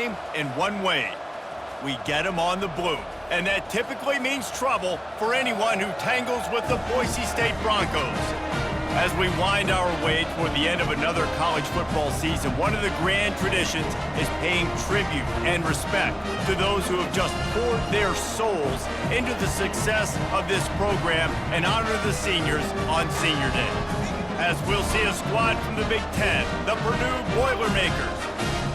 game in one way. We get them on the blue. And that typically means trouble for anyone who tangles with the Boise State Broncos. As we wind our way toward the end of another college football season, one of the grand traditions is paying tribute and respect to those who have just poured their souls into the success of this program and honor the seniors on Senior Day. As we'll see a squad from the Big Ten, the Purdue Boilermakers,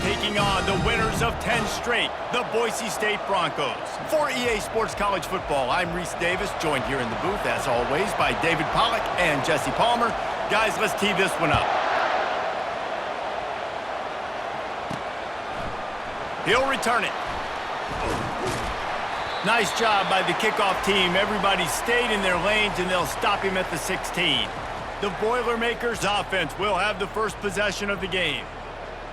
taking on the winners of 10 straight, the Boise State Broncos. For EA Sports College Football, I'm Reese Davis, joined here in the booth, as always, by David Pollack and Jesse Palmer. Guys, let's tee this one up. He'll return it. Nice job by the kickoff team. Everybody stayed in their lanes, and they'll stop him at the 16. The Boilermakers offense will have the first possession of the game.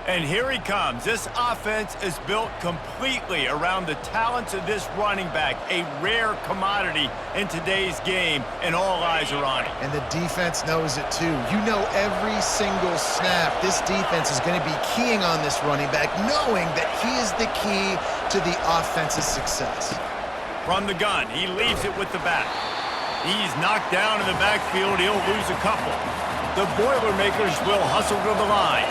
And here he comes. This offense is built completely around the talents of this running back, a rare commodity in today's game, and all eyes are on him. And the defense knows it too. You know every single snap, this defense is going to be keying on this running back, knowing that he is the key to the offense's success. From the gun, he leaves it with the back. He's knocked down in the backfield. He'll lose a couple. The Boilermakers will hustle to the line.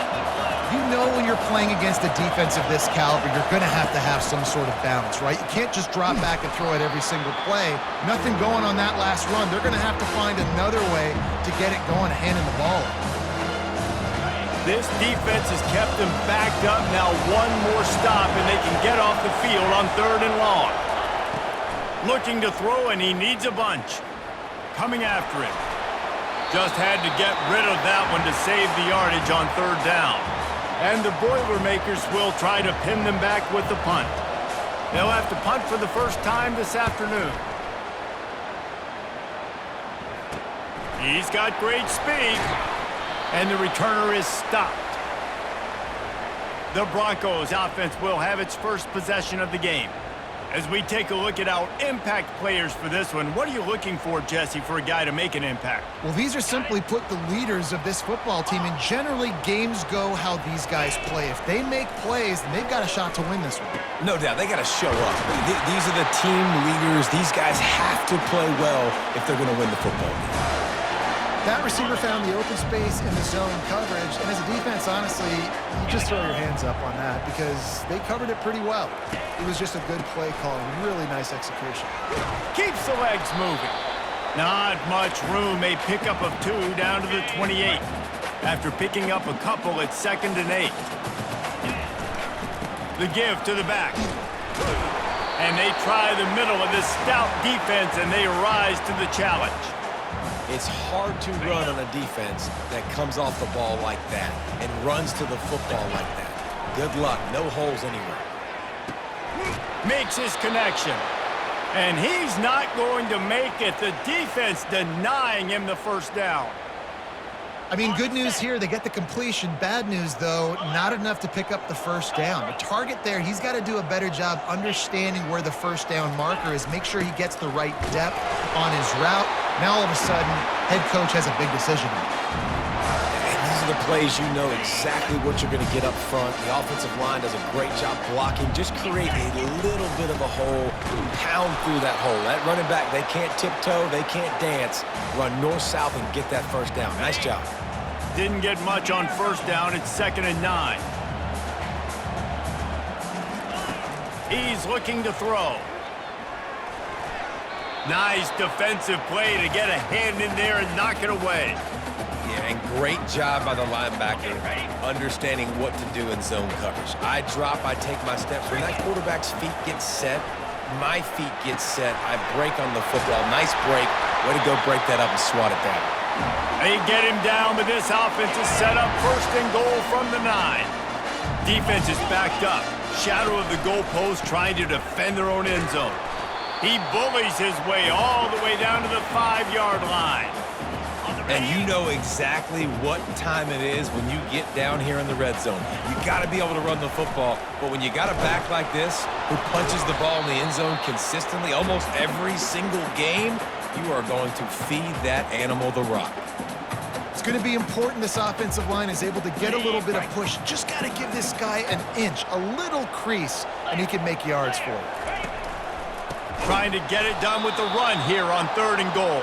You know when you're playing against a defense of this caliber, you're going to have some sort of balance, right? You can't just drop back and throw it every single play. Nothing going on that last run. They're going to have to find another way to get it going, handing the ball. This defense has kept them backed up. Now one more stop, and they can get off the field on 3rd and long. Looking to throw, and he needs a bunch. Coming after him. Just had to get rid of that one to save the yardage on 3rd down. And the Boilermakers will try to pin them back with the punt. They'll have to punt for the first time this afternoon. He's got great speed. And the returner is stopped. The Broncos offense will have its first possession of the game. As we take a look at our impact players for this one, what are you looking for, Jesse, for a guy to make an impact? Well, these are simply put the leaders of this football team, and generally games go how these guys play. If they make plays, then they've got a shot to win this one. No doubt, they got to show up. These are the team leaders. These guys have to play well if they're going to win the football game. That receiver found the open space in the zone coverage, and as a defense, honestly, you just throw your hands up on that because they covered it pretty well. It was just a good play call, really nice execution. Keeps the legs moving. Not much room. A pickup of 2 down to the 28. After picking up a couple, it's 2nd and 8. The give to the back. And they try the middle of this stout defense, and they rise to the challenge. It's hard to run on a defense that comes off the ball like that and runs to the football like that. Good luck. No holes anywhere. Makes his connection. And he's not going to make it. The defense denying him the first down. I mean, good news here, they get the completion. Bad news, though, not enough to pick up the first down. The target there, he's got to do a better job understanding where the first down marker is, make sure he gets the right depth on his route. Now, all of a sudden, head coach has a big decision to make. And these are the plays you know exactly what you're going to get up front. The offensive line does a great job blocking. Just create a little bit of a hole, pound through that hole. That running back, they can't tiptoe, they can't dance. Run north-south and get that first down. Nice job. Didn't get much on first down. It's 2nd and 9. He's looking to throw. Nice defensive play to get a hand in there and knock it away. Yeah, and great job by the linebacker understanding what to do in zone coverage. I drop, I take my steps. When that quarterback's feet get set, my feet get set, I break on the football. Nice break. Way to go break that up and swat it down. They get him down, but this offense is set up 1st and goal from the 9. Defense is backed up. Shadow of the goalpost trying to defend their own end zone. He bullies his way all the way down to the 5-yard line. And you know exactly what time it is when you get down here in the red zone. You got to be able to run the football, but when you got a back like this who punches the ball in the end zone consistently almost every single game, you are going to feed that animal the rock. It's going to be important this offensive line is able to get a little bit of push. Just got to give this guy an inch, a little crease, and he can make yards for it. Trying to get it done with the run here on 3rd and goal.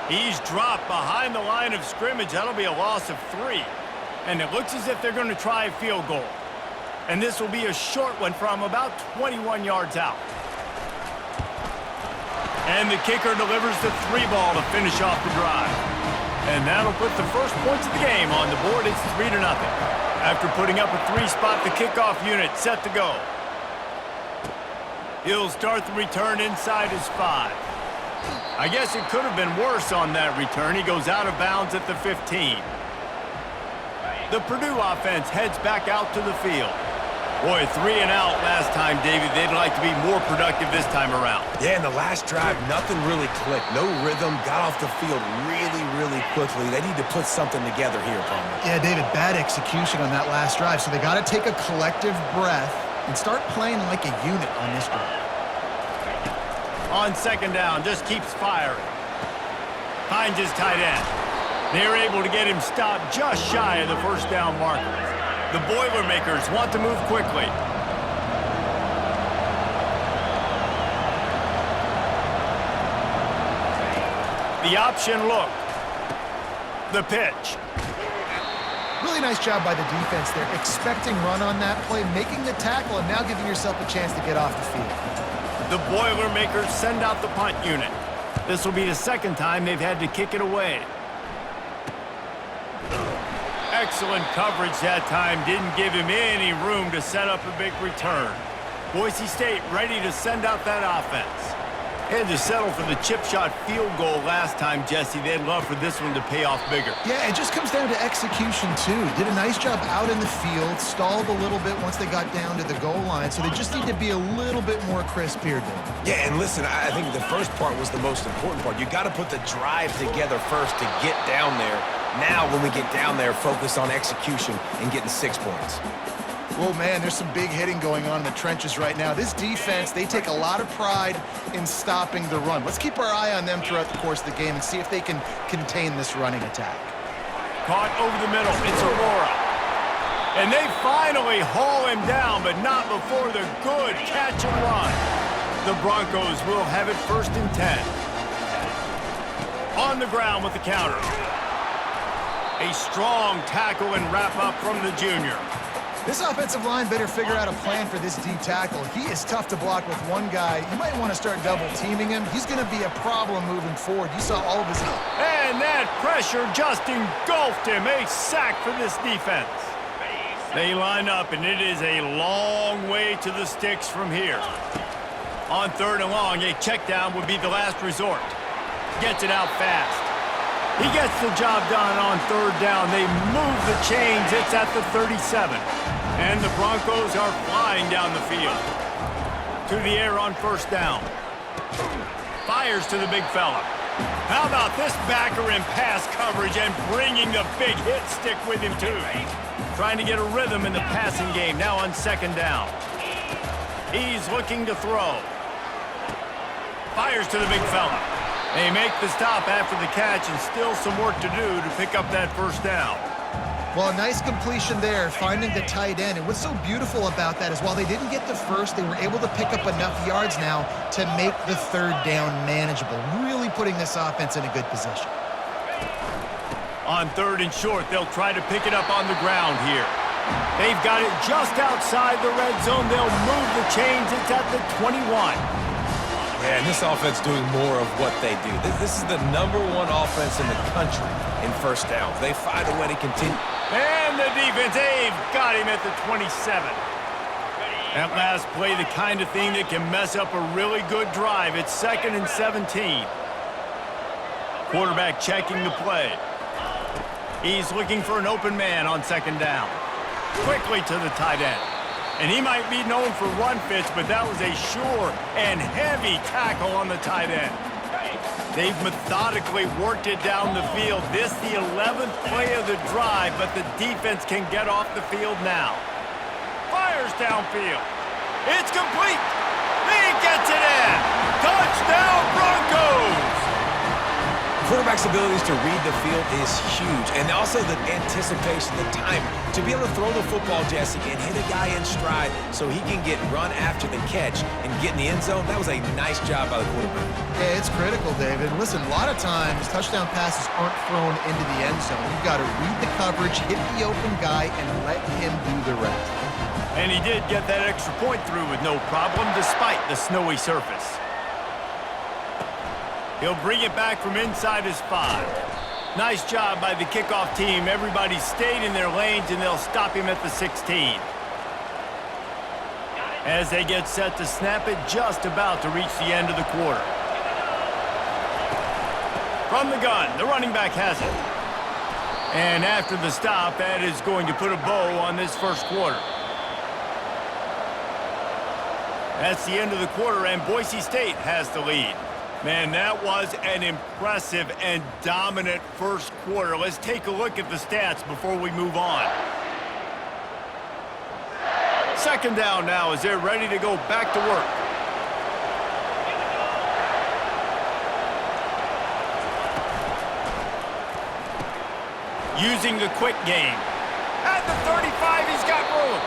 He's dropped behind the line of scrimmage. That'll be a loss of 3. And it looks as if they're going to try a field goal. And this will be a short one from about 21 yards out. And the kicker delivers the 3 ball to finish off the drive. And that'll put the first points of the game on the board. It's 3-0. After putting up a 3-spot, the kickoff unit set to go. He'll start the return inside his 5. I guess it could have been worse on that return. He goes out of bounds at the 15. The Purdue offense heads back out to the field. Boy, 3 and out last time, David. They'd like to be more productive this time around. Yeah, in the last drive, nothing really clicked. No rhythm, got off the field really, really quickly. They need to put something together here, Palmer. Yeah, David, bad execution on that last drive, so they got to take a collective breath and start playing like a unit on this drive. On 2nd down, just keeps firing. Finds his tight end. They're able to get him stopped just shy of the 1st down marker. The Boilermakers want to move quickly. The option look. The pitch. Really nice job by the defense there, expecting run on that play, making the tackle, and now giving yourself a chance to get off the field. The Boilermakers send out the punt unit. This will be the 2nd time they've had to kick it away. Excellent coverage that time. Didn't give him any room to set up a big return. Boise State ready to send out that offense. Had to settle for the chip shot field goal last time, Jesse. They'd love for this one to pay off bigger. Yeah, it just comes down to execution, too. Did a nice job out in the field, stalled a little bit once they got down to the goal line, so they just need to be a little bit more crisp here, Dave. Yeah, and listen, I think the first part was the most important part. You got to put the drive together first to get down there. Now, when we get down there, focus on execution and getting 6 points. Well, man, there's some big hitting going on in the trenches right now. This defense, they take a lot of pride in stopping the run. Let's keep our eye on them throughout the course of the game and see if they can contain this running attack. Caught over the middle. It's Aurora. And they finally haul him down, but not before the good catch and run. The Broncos will have it 1st and 10. On the ground with the counter. A strong tackle and wrap-up from the junior. This offensive line better figure out a plan for this D tackle. He is tough to block with one guy. You might want to start double-teaming him. He's going to be a problem moving forward. You saw all of his... And that pressure just engulfed him. A sack for this defense. They line up, and it is a long way to the sticks from here. On 3rd and long, a check down would be the last resort. Gets it out fast. He gets the job done on 3rd down. They move the chains. It's at the 37. And the Broncos are flying down the field. To the air on 1st down. Fires to the big fella. How about this backer in pass coverage and bringing the big hit stick with him, too. Trying to get a rhythm in the passing game. Now on 2nd down. He's looking to throw. Fires to the big fella. They make the stop after the catch, and still some work to do to pick up that 1st down. Well, a nice completion there, finding the tight end. And what's so beautiful about that is while they didn't get the first, they were able to pick up enough yards now to make the 3rd down manageable, really putting this offense in a good position. On 3rd and short, they'll try to pick it up on the ground here. They've got it just outside the red zone. They'll move the chains. It's at the 21. Yeah, and this offense doing more of what they do. This is the #1 offense in the country in 1st downs. They find a way to continue. And the defense, they've got him at the 27. That last play, the kind of thing that can mess up a really good drive. It's 2nd and 17. Quarterback checking the play. He's looking for an open man on 2nd down. Quickly to the tight end. And he might be known for run fits, but that was a sure and heavy tackle on the tight end. They've methodically worked it down the field. This the 11th play of the drive, but the defense can get off the field now. Fires downfield. It's complete. He gets it in. Touchdown, Broncos! quarterback's abilities to read the field is huge. And also the anticipation, the time to be able to throw the football, Jesse, and hit a guy in stride so he can get run after the catch and get in the end zone. That was a nice job by the quarterback. Yeah, it's critical, David. Listen, a lot of times touchdown passes aren't thrown into the end zone. You've got to read the coverage, hit the open guy, and let him do the rest. And he did get that extra point through with no problem despite the snowy surface. He'll bring it back from inside his 5. Nice job by the kickoff team. Everybody stayed in their lanes, and they'll stop him at the 16. As they get set to snap it, just about to reach the end of the quarter. From the gun, the running back has it. And after the stop, that is going to put a bow on this first quarter. That's the end of the quarter, and Boise State has the lead. Man, that was an impressive and dominant first quarter. Let's take a look at the stats before we move on. Second down now as they're ready to go back to work. Using the quick game. At the 35, he's got room.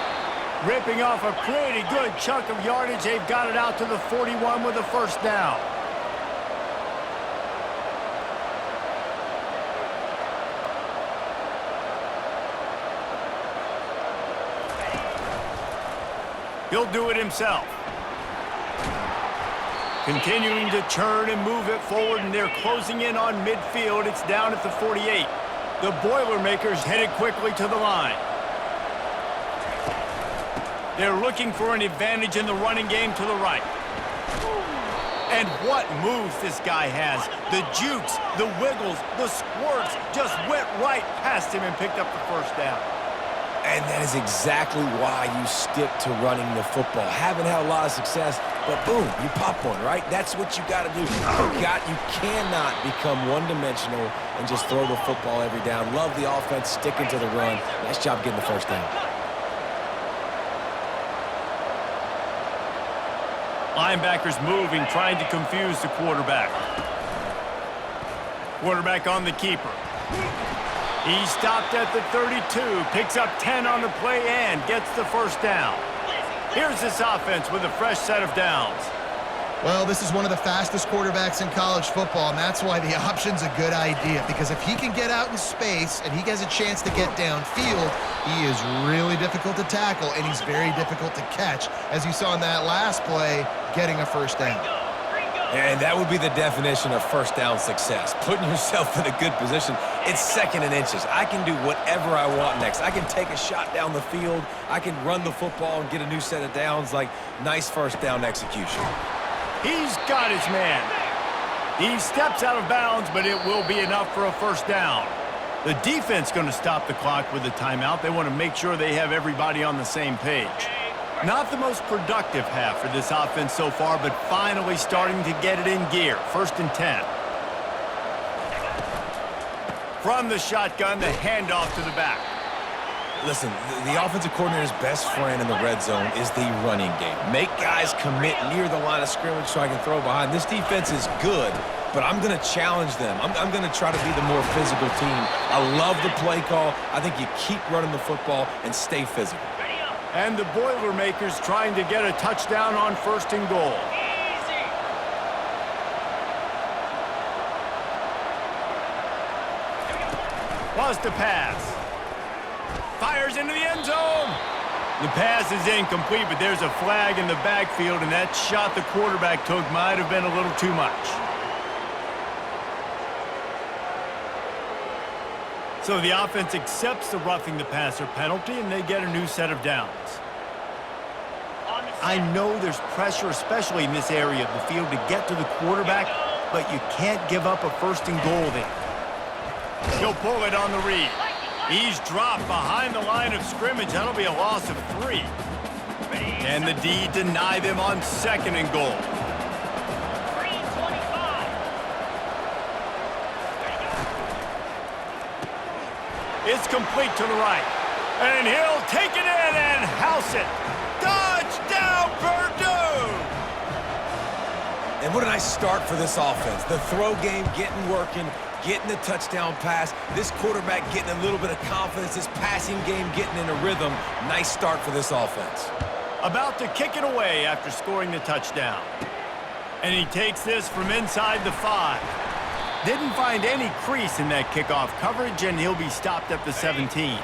Ripping off a pretty good chunk of yardage. They've got it out to the 41 with a first down. He'll do it himself. Continuing to churn and move it forward, and they're closing in on midfield. It's down at the 48. The Boilermakers headed quickly to the line. They're looking for an advantage in the running game to the right. And what moves this guy has. The jukes, the wiggles, the squirts just went right past him and picked up the first down. And that is exactly why you stick to running the football. Haven't had a lot of success, but boom, you pop one, right? That's what you got to do. You cannot become one-dimensional and just throw the football every down. Love the offense, sticking to the run. Nice job getting the first down. Linebackers moving, trying to confuse the quarterback. Quarterback on the keeper. He stopped at the 32, picks up 10 on the play and gets the first down. Here's this offense with a fresh set of downs. Well, this is one of the fastest quarterbacks in college football, and that's why the option's a good idea, because if he can get out in space and he has a chance to get downfield, he is really difficult to tackle, and he's very difficult to catch, as you saw in that last play, getting a first down. And that would be the definition of first down success, putting yourself in a good position. It's second and inches. I can do whatever I want next. I can take a shot down the field. I can run the football and get a new set of downs. Like, nice first down execution. He's got his man. He steps out of bounds, but it will be enough for a first down. The defense going to stop the clock with a timeout. They want to make sure they have everybody on the same page. Not the most productive half for this offense so far, but finally starting to get it in gear. First and 10. From the shotgun, the handoff to the back. Listen, the offensive coordinator's best friend in the red zone is the running game. Make guys commit near the line of scrimmage so I can throw behind. This defense is good, but I'm going to challenge them. I'm going to try to be the more physical team. I love the play call. I think you keep running the football and stay physical. And the Boilermakers trying to get a touchdown on first and goal. Was the pass. Fires into the end zone. The pass is incomplete, but there's a flag in the backfield, and that shot the quarterback took might have been a little too much. So the offense accepts the roughing the passer penalty, and they get a new set of downs. I know there's pressure, especially in this area of the field, to get to the quarterback, but you can't give up a first and goal there. He'll pull it on the read. He's dropped behind the line of scrimmage. That'll be a loss of 3. And the D deny them on second and goal. It's complete to the right. And he'll take it in and house it. Touchdown, Purdue! And what a nice start for this offense. The throw game getting working. getting the touchdown pass. This quarterback getting a little bit of confidence. This passing game getting in a rhythm. Nice start for this offense. About to kick it away after scoring the touchdown. And he takes this from inside the 5. Didn't find any crease in that kickoff coverage, and he'll be stopped at the 17.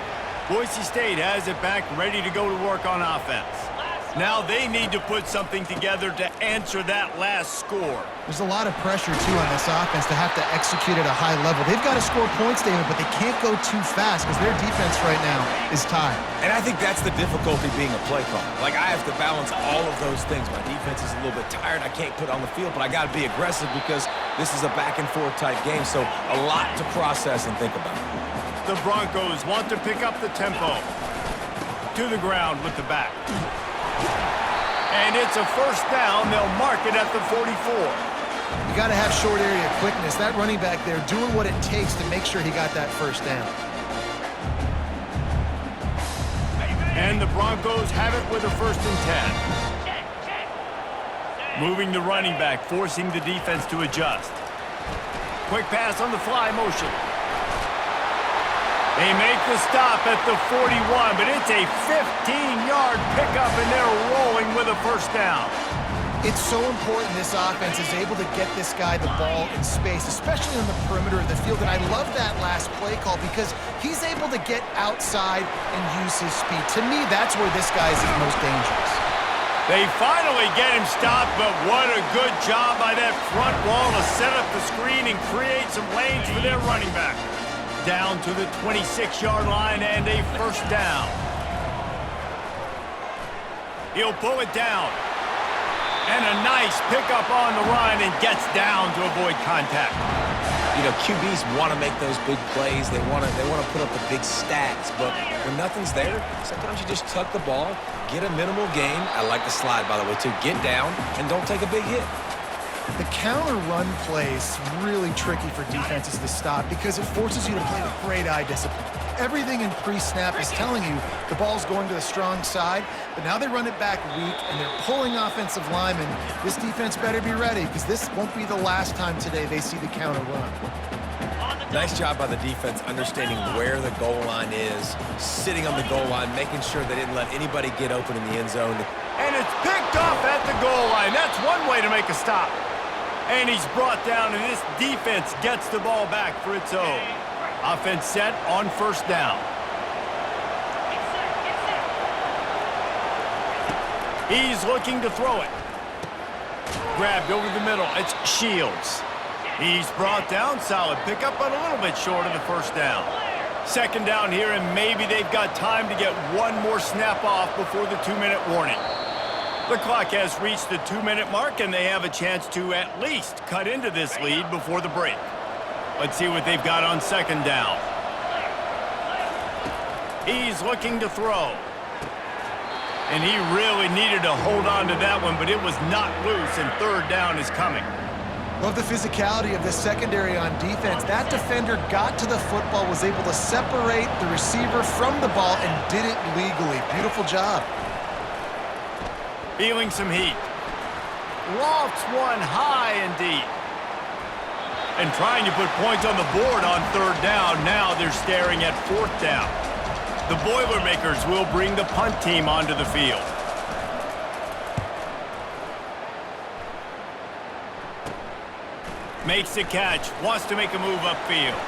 Boise State has it back, ready to go to work on offense. Now they need to put something together to answer that last score. There's a lot of pressure, too, on this offense to have to execute at a high level. They've got to score points, David, but they can't go too fast because their defense right now is tired. And I think that's the difficulty being a play caller. Like, I have to balance all of those things. My defense is a little bit tired. I can't put on the field, but I got to be aggressive because this is a back-and-forth type game, so a lot to process and think about. The Broncos want to pick up the tempo. To the ground with the back. And it's a first down. They'll mark it at the 44. You got to have short area quickness. That running back there doing what it takes to make sure he got that first down. And the Broncos have it with a 1st and 10. Moving the running back, forcing the defense to adjust. Quick pass on the fly motion. They make the stop at the 41, but it's a 15-yard pickup, and they're rolling with a first down. It's so important this offense is able to get this guy the ball in space, especially on the perimeter of the field. And I love that last play call because he's able to get outside and use his speed. To me, that's where this guy is his most dangerous. They finally get him stopped, but what a good job by that front wall to set up the screen and create some lanes for their running back. Down to the 26-yard line and a first down. He'll pull it down. And a nice pickup on the run and gets down to avoid contact. You know, QBs want to make those big plays. They want to put up the big stats. But when nothing's there, sometimes you just tuck the ball, get a minimal gain. I like the slide, by the way, too. Get down and don't take a big hit. The counter run play is really tricky for defenses to stop because it forces you to play with great eye discipline. Everything in pre-snap is telling you the ball's going to the strong side, but now they run it back weak and they're pulling offensive linemen. This defense better be ready because this won't be the last time today they see the counter run. Nice job by the defense understanding where the goal line is, sitting on the goal line, making sure they didn't let anybody get open in the end zone. And it's picked off at the goal line. That's one way to make a stop. And he's brought down, and this defense gets the ball back for its own. Offense set on first down. He's looking to throw it. Grabbed over the middle. It's Shields. He's brought down. Solid pickup, but a little bit short of the first down. Second down here, and maybe they've got time to get one more snap off before the 2-minute warning. The clock has reached the 2-minute mark, and they have a chance to at least cut into this lead before the break. Let's see what they've got on second down. He's looking to throw. And he really needed to hold on to that one, but it was not loose, and third down is coming. Love the physicality of the secondary on defense. That defender got to the football, was able to separate the receiver from the ball, and did it legally. Beautiful job. Feeling some heat. Lofts one high and deep. And trying to put points on the board on third down. Now they're staring at fourth down. The Boilermakers will bring the punt team onto the field. Makes the catch. Wants to make a move upfield.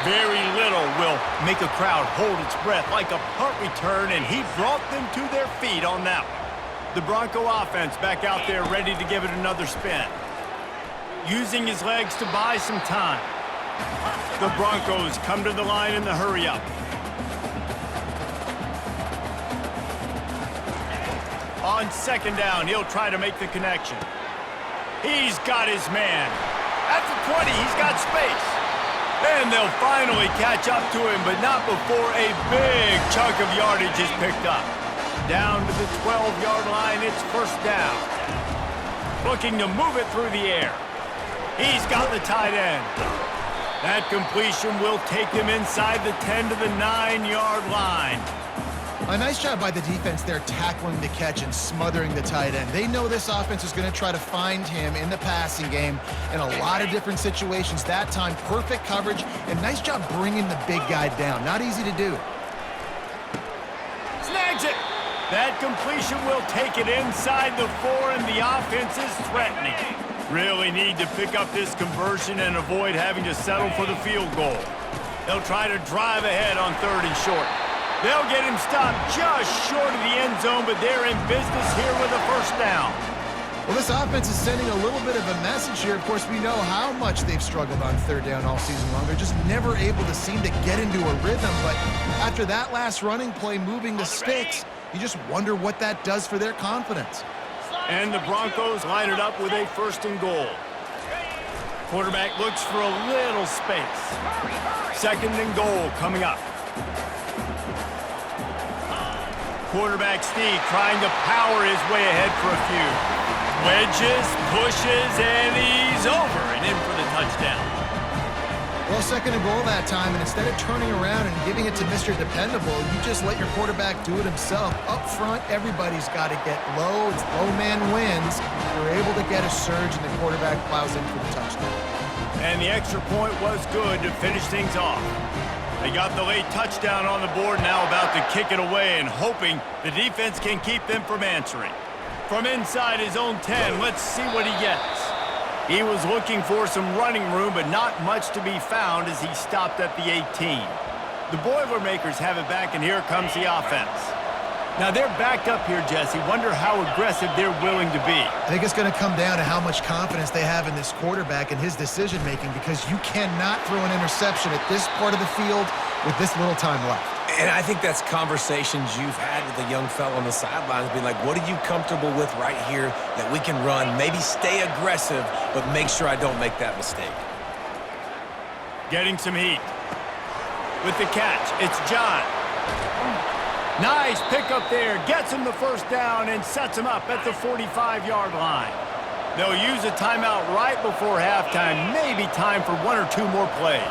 Very little will make a crowd hold its breath like a punt return, and he brought them to their feet on that one. The Bronco offense back out there ready to give it another spin. Using his legs to buy some time. The Broncos come to the line in the hurry-up. On second down, he'll try to make the connection. He's got his man. At the 20, he's got space. And they'll finally catch up to him, but not before a big chunk of yardage is picked up. Down to the 12-yard line, it's first down. Looking to move it through the air. He's got the tight end. That completion will take him inside the 10 to the 9-yard line. A nice job by the defense there, tackling the catch and smothering the tight end. They know this offense is going to try to find him in the passing game in a lot of different situations. That time, perfect coverage, and nice job bringing the big guy down. Not easy to do. Snags it. That completion will take it inside the 4, and the offense is threatening. Really need to pick up this conversion and avoid having to settle for the field goal. They'll try to drive ahead on 3rd and short. They'll get him stopped just short of the end zone, but they're in business here with a first down. Well, this offense is sending a little bit of a message here. Of course, we know how much they've struggled on 3rd down all season long. They're just never able to seem to get into a rhythm. But after that last running play moving the sticks, you just wonder what that does for their confidence. And the Broncos line it up with a 1st and goal. Quarterback looks for a little space. 2nd and goal coming up. Quarterback Steve trying to power his way ahead for a few. Wedges, pushes, and he's over and in for the touchdown. Well, 2nd and goal that time, and instead of turning around and giving it to Mr. Dependable, you just let your quarterback do it himself. Up front, everybody's got to get low. It's low man wins. You're able to get a surge, and the quarterback plows in for the touchdown. And the extra point was good to finish things off. They got the late touchdown on the board, now about to kick it away and hoping the defense can keep them from answering. From inside his own 10, let's see what he gets. He was looking for some running room, but not much to be found as he stopped at the 18. The Boilermakers have it back, and here comes the offense. Now they're backed up here, Jesse. Wonder how aggressive they're willing to be. I think it's going to come down to how much confidence they have in this quarterback and his decision-making, because you cannot throw an interception at this part of the field with this little time left. And I think that's conversations you've had with a young fellow on the sidelines, being like, what are you comfortable with right here that we can run? Maybe stay aggressive, but make sure I don't make that mistake. Getting some heat. With the catch, it's John. Nice pickup there. Gets him the first down and sets him up at the 45-yard line. They'll use a timeout right before halftime. Maybe time for 1 or 2 more plays.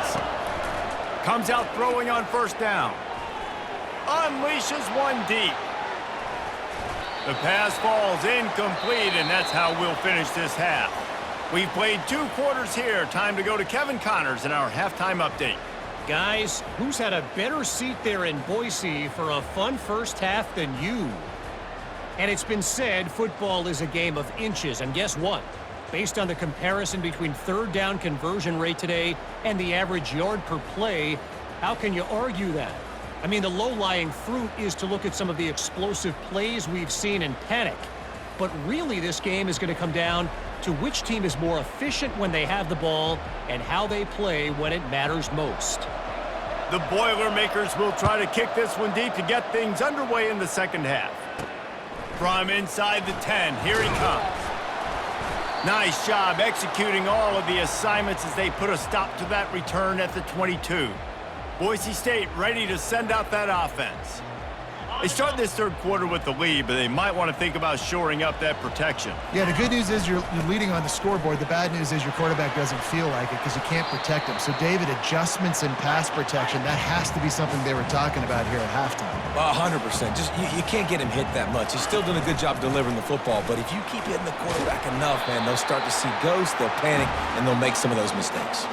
Comes out throwing on 1st down. Unleashes one deep. The pass falls incomplete, and that's how we'll finish this half. We've played 2 quarters here. Time to go to Kevin Connors in our halftime update. Guys, who's had a better seat there in Boise for a fun first half than you? And it's been said football is a game of inches, and guess what? Based on the comparison between 3rd down conversion rate today and the average yard per play, how can you argue that? I mean, the low-lying fruit is to look at some of the explosive plays we've seen and panic. But really, this game is going to come down to which team is more efficient when they have the ball and how they play when it matters most. The Boilermakers will try to kick this one deep to get things underway in the 2nd half. From inside the 10, here he comes. Nice job executing all of the assignments as they put a stop to that return at the 22. Boise State ready to send out that offense. They start this 3rd quarter with the lead, but they might want to think about shoring up that protection. Yeah, the good news is you're leading on the scoreboard. The bad news is your quarterback doesn't feel like it because you can't protect him. So, David, adjustments in pass protection, that has to be something they were talking about here at halftime. 100%. Just you can't get him hit that much. He's still doing a good job delivering the football, but if you keep hitting the quarterback enough, man, they'll start to see ghosts, they'll panic, and they'll make some of those mistakes.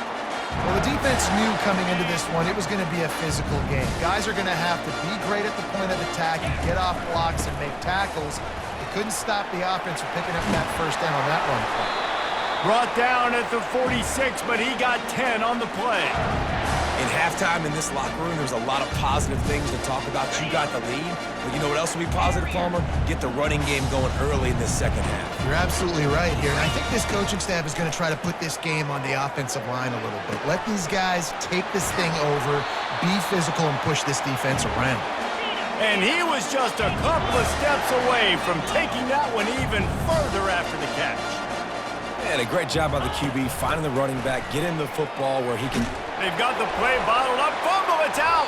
Well, the defense knew coming into this one it was going to be a physical game. Guys are going to have to be great at the point of attack and get off blocks and make tackles. They couldn't stop the offense from picking up that first down on that run play. Brought down at the 46, but he got 10 on the play. In halftime in this locker room, there's a lot of positive things to talk about. You got the lead, but you know what else will be positive, Palmer? Get the running game going early in this 2nd half. You're absolutely right here. And I think this coaching staff is going to try to put this game on the offensive line a little bit. Let these guys take this thing over, be physical, and push this defense around. And he was just a couple of steps away from taking that one even further after the catch. And a great job by the QB, finding the running back, getting the football where he can. They've got the play bottled up. Fumble, it's out.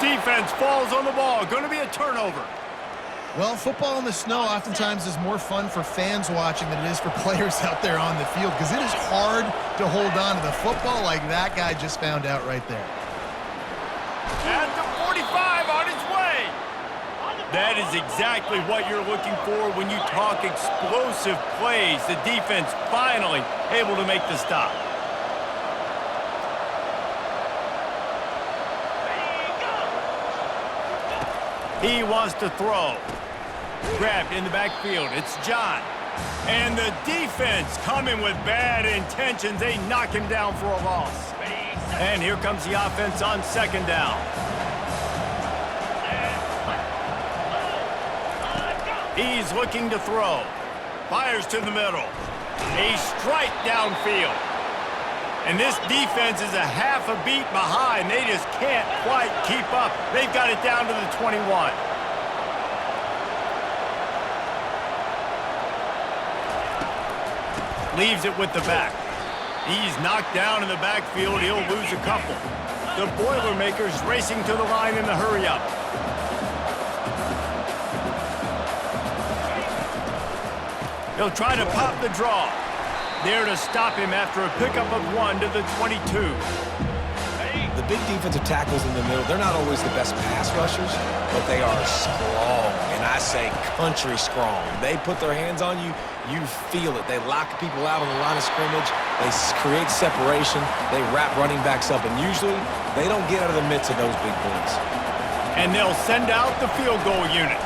Defense falls on the ball. Going to be a turnover. Well, football in the snow oftentimes is more fun for fans watching than it is for players out there on the field because it is hard to hold on to the football like that guy just found out right there. At the 45 on his way. That is exactly what you're looking for when you talk explosive plays. The defense finally able to make the stop. He wants to throw. Grabbed in the backfield. It's John. And the defense coming with bad intentions. They knock him down for a loss. And here comes the offense on second down. He's looking to throw. Fires to the middle. A strike downfield. And this defense is a half a beat behind. They just can't quite keep up. They've got it down to the 21. Leaves it with the back. He's knocked down in the backfield. He'll lose a couple. The Boilermakers racing to the line in the hurry-up. He'll try to pop the draw. There to stop him after a pickup of 1 to the 22. The big defensive tackles in the middle, they're not always the best pass rushers, but they are strong, and I say country strong. They put their hands on you, you feel it. They lock people out on the line of scrimmage. They create separation. They wrap running backs up, and usually they don't get out of the midst of those big boys. And they'll send out the field goal unit.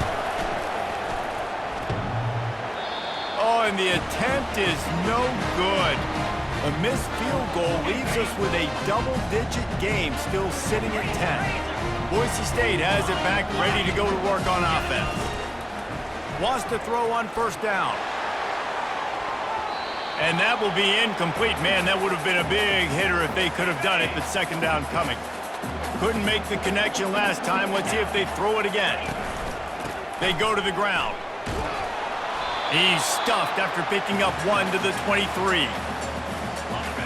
Oh, and the attempt is no good. A missed field goal leaves us with a double-digit game still sitting at 10. Boise State has it back, ready to go to work on offense. Wants to throw on first down. And that will be incomplete. Man, that would have been a big hitter if they could have done it, but second down coming. Couldn't make the connection last time. Let's see if they throw it again. They go to the ground. He's stuffed after picking up 1 to the 23.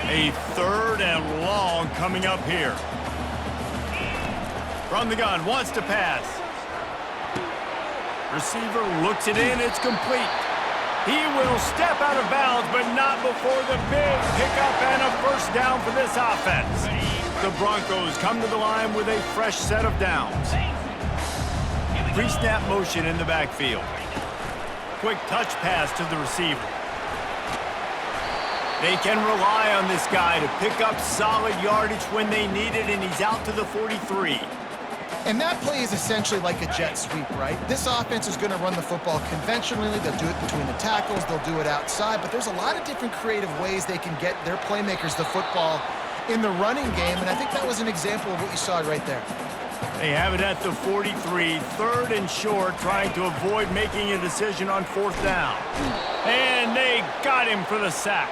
A third and long coming up here. From the gun, wants to pass. Receiver looks it in, it's complete. He will step out of bounds, but not before the big pickup and a first down for this offense. The Broncos come to the line with a fresh set of downs. Pre-snap motion in the backfield. Quick touch pass to the receiver. They can rely on this guy to pick up solid yardage when they need it, and he's out to the 43. And that play is essentially like a jet sweep, right? This offense is going to run the football conventionally. They'll do it between the tackles. They'll do it outside. But there's a lot of different creative ways they can get their playmakers the football in the running game, and I think that was an example of what you saw right there. They have it at the 43, third and short, trying to avoid making a decision on fourth down. And they got him for the sack.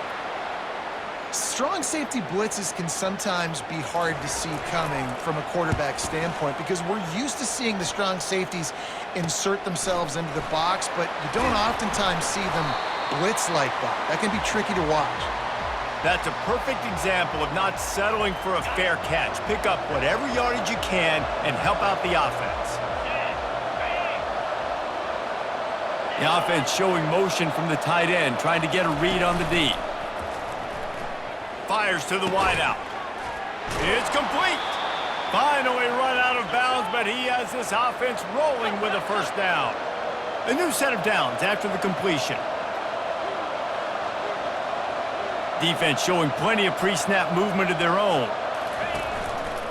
Strong safety blitzes can sometimes be hard to see coming from a quarterback standpoint because we're used to seeing the strong safeties insert themselves into the box, but you don't oftentimes see them blitz like that. That can be tricky to watch. That's a perfect example of not settling for a fair catch. Pick up whatever yardage you can and help out the offense. The offense showing motion from the tight end, trying to get a read on the D. Fires to the wideout. It's complete. Finally run out of bounds, but he has this offense rolling with a first down. A new set of downs after the completion. Defense showing plenty of pre-snap movement of their own.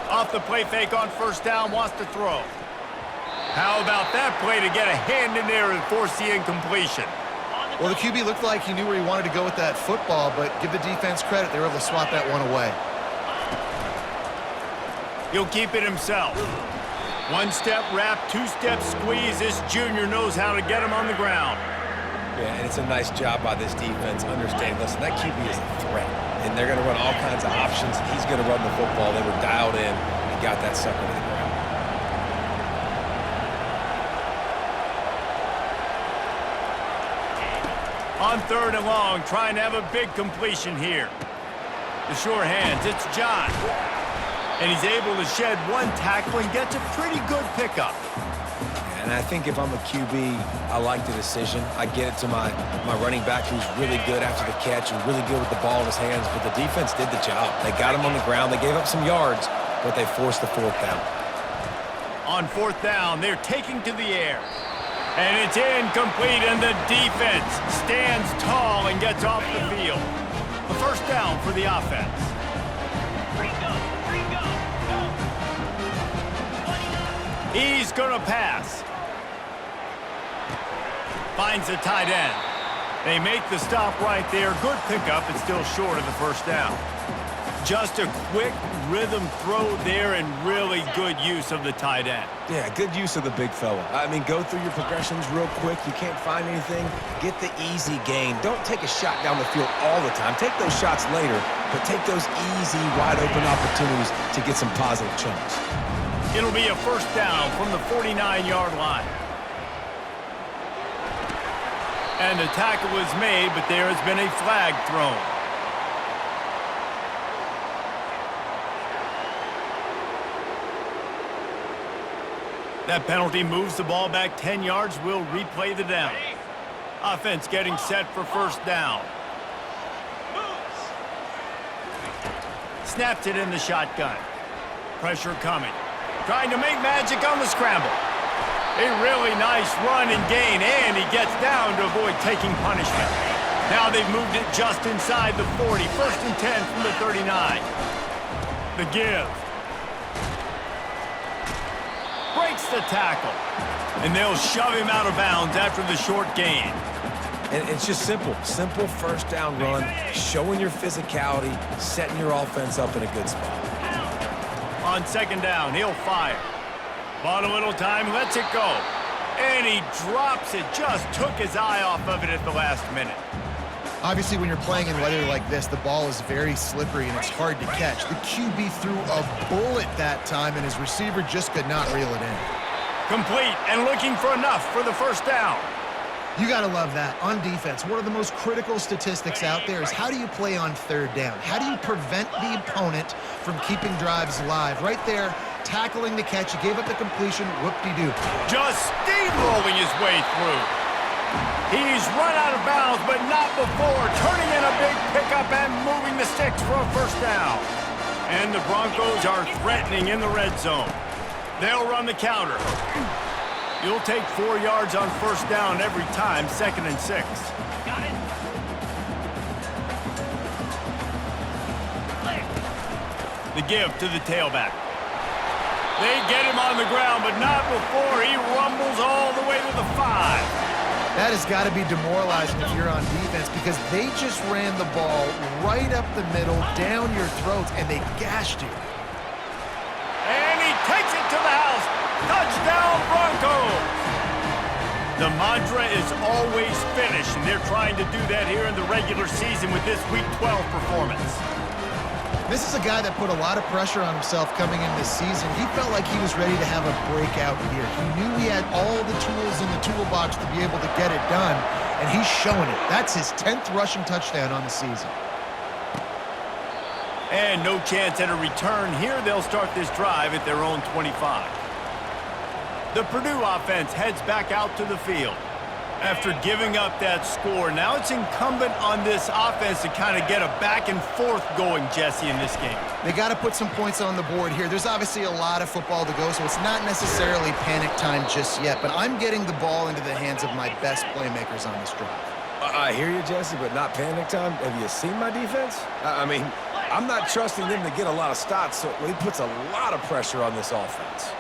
Off the play fake on first down, wants to throw. How about that play to get a hand in there and force the incompletion? Well, the QB looked like he knew where he wanted to go with that football, but give the defense credit. They were able to swat that one away. He'll keep it himself. One-step wrap, two-step squeeze. This junior knows how to get him on the ground. Yeah, and it's a nice job by this defense. Understand, listen, that QB is a threat, and they're going to run all kinds of options. He's going to run the football. They were dialed in and got that sucker to the ground. On third and long, trying to have a big completion here. The sure hands, it's John. And he's able to shed one tackle and gets a pretty good pickup. And I think if I'm a QB, I like the decision. I get it to my running back who's really good after the catch and really good with the ball in his hands, but the defense did the job. They got him on the ground. They gave up some yards, but they forced the fourth down. On 4th down, they're taking to the air. And it's incomplete, and the defense stands tall and gets off the field. A 1st down for the offense. He's going to pass. Finds the tight end. They make the stop right there. Good pickup. It's still short of the 1st down. Just a quick rhythm throw there and really good use of the tight end. Yeah, good use of the big fella. I mean, go through your progressions real quick. You can't find anything. Get the easy gain. Don't take a shot down the field all the time. Take those shots later, but take those easy, wide-open opportunities to get some positive chunks. It'll be a 1st down from the 49-yard line. And the tackle was made, but there has been a flag thrown. That penalty moves the ball back 10 yards. We'll replay the down. Offense getting set for 1st down. Snaps it in the shotgun. Pressure coming. Trying to make magic on the scramble. A really nice run and gain, and he gets down to avoid taking punishment. Now they've moved it just inside the 40. 1st and 10 from the 39. The give. Breaks the tackle. And they'll shove him out of bounds after the short gain. And it's just simple. Simple 1st down run, showing your physicality, setting your offense up in a good spot. On 2nd down, he'll fire. Bought a little time, lets it go. And he drops it. Just took his eye off of it at the last minute. Obviously, when you're playing in weather like this, the ball is very slippery and it's hard to catch. The QB threw a bullet that time, and his receiver just could not reel it in. Complete and looking for enough for the 1st down. You got to love that. On defense, one of the most critical statistics out there is how do you play on 3rd down? How do you prevent the opponent from keeping drives alive? Right there, tackling the catch. He gave up the completion. Whoop-de-doo. Just steamrolling his way through. He's run out of bounds, but not before. Turning in a big pickup and moving the sticks for a 1st down. And the Broncos are threatening in the red zone. They'll run the counter. You'll take 4 yards on 1st down every time, 2nd and 6. Got it. The give to the tailback. They get him on the ground, but not before he rumbles all the way to the 5. That has got to be demoralizing if you're on defense because they just ran the ball right up the middle, down your throats, and they gashed you. And he takes it to the house. Touchdown, Broncos! The mantra is always finish, and they're trying to do that here in the regular season with this Week 12 performance. This is a guy that put a lot of pressure on himself coming in this season. He felt like he was ready to have a breakout year. He knew he had all the tools in the toolbox to be able to get it done, and he's showing it. That's his 10th rushing touchdown on the season. And no chance at a return here. They'll start this drive at their own 25. The Purdue offense heads back out to the field. After giving up that score, now it's incumbent on this offense to kind of get a back and forth going, Jesse, in this game. They got to put some points on the board here. There's obviously a lot of football to go, so it's not necessarily panic time just yet, but I'm getting the ball into the hands of my best playmakers on this drive. I hear you, Jesse, but not panic time. Have you seen my defense? I mean, I'm not trusting them to get a lot of stops, so he puts a lot of pressure on this offense.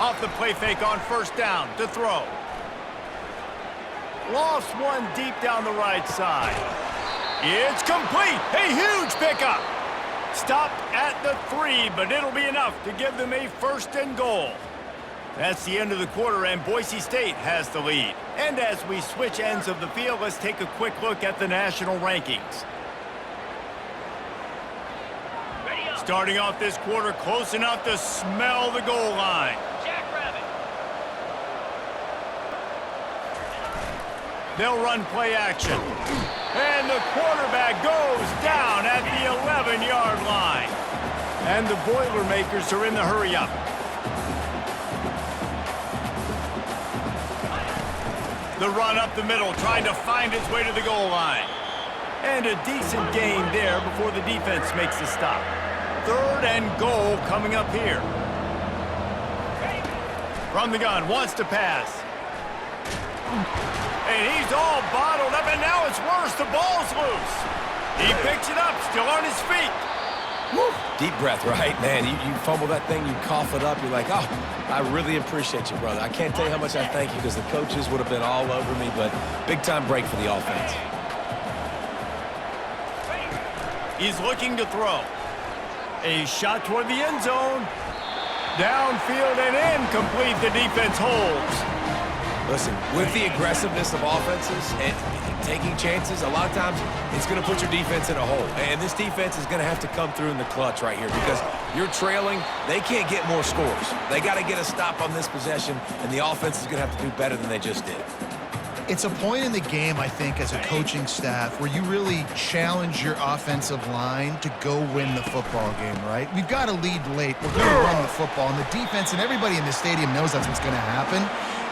Off the play fake on 1st down to throw. Lost one deep down the right side. It's complete. A huge pickup. Stopped at the 3, but it'll be enough to give them a 1st and goal. That's the end of the quarter, and Boise State has the lead. And as we switch ends of the field, let's take a quick look at the national rankings. Starting off this quarter, close enough to smell the goal line. They'll run play action. And the quarterback goes down at the 11-yard line. And the Boilermakers are in the hurry-up. The run up the middle, trying to find its way to the goal line. And a decent gain there before the defense makes the stop. 3rd and goal coming up here. From the gun, wants to pass. And he's all bottled up, and now it's worse. The ball's loose. He picks it up, still on his feet. Woo. Deep breath, right? Man, you fumble that thing, you cough it up, you're like, oh, I really appreciate you, brother. I can't tell you how much I thank you because the coaches would have been all over me, but big-time break for the offense. He's looking to throw. A shot toward the end zone. Downfield and incomplete. The defense holds. Listen, with the aggressiveness of offenses and taking chances, a lot of times it's going to put your defense in a hole. And this defense is going to have to come through in the clutch right here because you're trailing. They can't get more scores. They got to get a stop on this possession, and the offense is going to have to do better than they just did. It's a point in the game, I think, as a coaching staff where you really challenge your offensive line to go win the football game, right? We've got to lead late. We're going to run the football, and the defense and everybody in the stadium knows that's what's going to happen.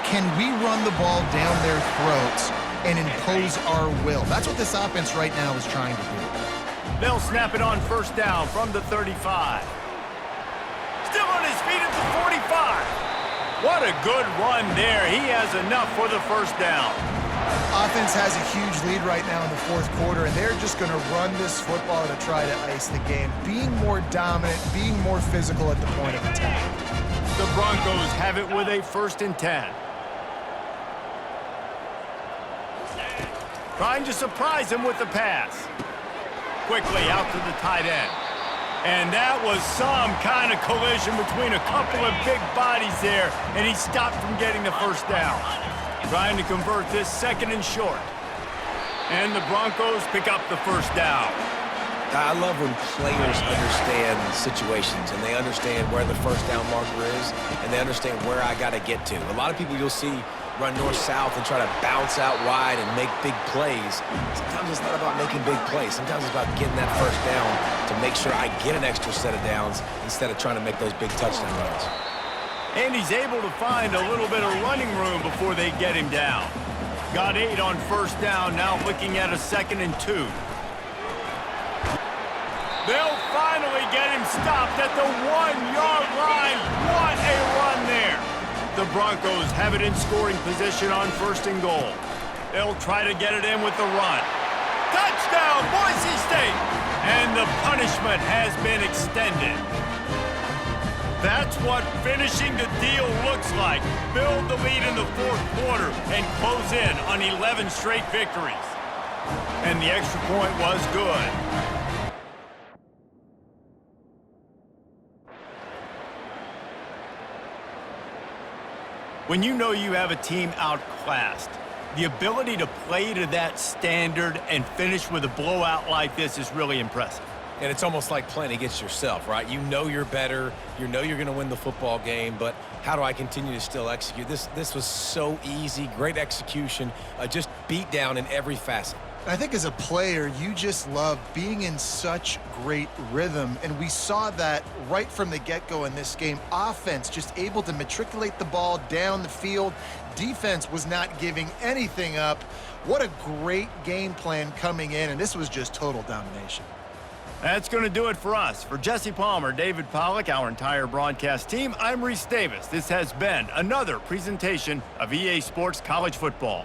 Can we run the ball down their throats and impose our will? That's what this offense right now is trying to do. They'll snap it on 1st down from the 35. Still on his feet at the 45. What a good run there. He has enough for the 1st down. Offense has a huge lead right now in the 4th quarter, and they're just going to run this football to try to ice the game. Being more dominant, being more physical at the point of attack. The Broncos have it with a 1st and 10. Trying to surprise him with the pass. Quickly out to the tight end. And that was some kind of collision between a couple of big bodies there, and he stopped from getting the 1st down. Trying to convert this 2nd and short. And the Broncos pick up the 1st down. I love when players understand situations and they understand where the 1st down marker is and they understand where I got to get to. A lot of people you'll see run north-south and try to bounce out wide and make big plays. Sometimes it's not about making big plays. Sometimes it's about getting that 1st down to make sure I get an extra set of downs instead of trying to make those big touchdown runs. And he's able to find a little bit of running room before they get him down. Got 8 on 1st down, now looking at a 2nd and 2. They'll finally get him stopped at the 1-yard line. What a run there. The Broncos have it in scoring position on 1st and goal. They'll try to get it in with the run. Touchdown, Boise State! And the punishment has been extended. That's what finishing the deal looks like. Build the lead in the 4th quarter and close in on 11 straight victories. And the extra point was good. When you know you have a team outclassed, the ability to play to that standard and finish with a blowout like this is really impressive. And it's almost like playing against yourself, right? You know you're better. You know you're going to win the football game, but how do I continue to still execute? This was so easy, great execution, just beat down in every facet. I think as a player, you just love being in such great rhythm, and we saw that right from the get-go in this game. Offense just able to matriculate the ball down the field. Defense was not giving anything up. What a great game plan coming in, and this was just total domination. That's going to do it for us. For Jesse Palmer, David Pollack, our entire broadcast team, I'm Reese Davis. This has been another presentation of EA Sports College Football.